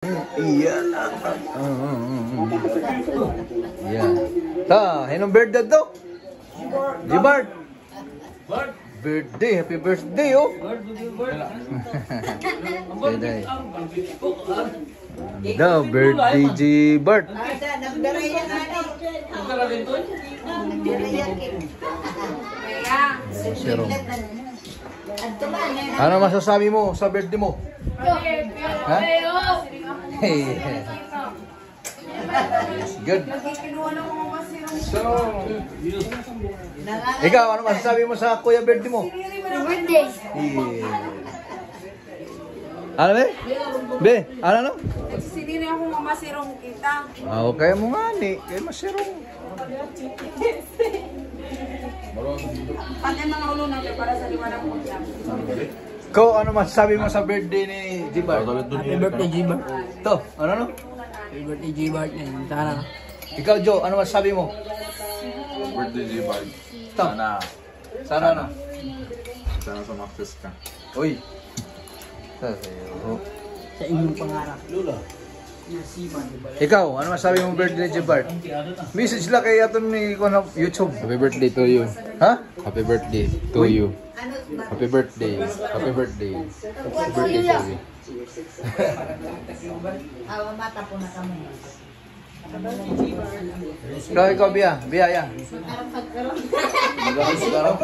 Iya. Iya. Ta, anong birthday to? Jibart. Birthday, happy birthday oh. Birthday. Daw birthday Jibart. Siro. Ano masasabi mo sa birthday mo? Ha? Hey. Good. So, ikaw, ano masasabi mo sa kuya birthday mo? Birthday. Yeah. Ano be? Be, ano? Nagsisiliri ako mamasirong kita. Okay mo nga ni, kaya masirong. Pati mga ulo natin para sa liwanag mo dyan. Ko, ano masasabi mo sa birthday ni Jibart? Happy birthday, G-Bart. To, ano? Happy birthday, G-Bart. Tara. Ikaw, Joe, ano masasabi mo? Birthday J-Bag. To. Sana. Sana sumakses ka. Uy. Sa inyong pangarap. Nasiban. Ikaw, ano masasabi mo birthday ni Jibart? Message lang kay aton ni YouTube. Happy birthday to you. Ha? Happy birthday to you. Happy birthday. Happy birthday. Happy birthday to you. Awa mata po na kami. Ikaw, Bia. Bia, yan. Magkakaroon.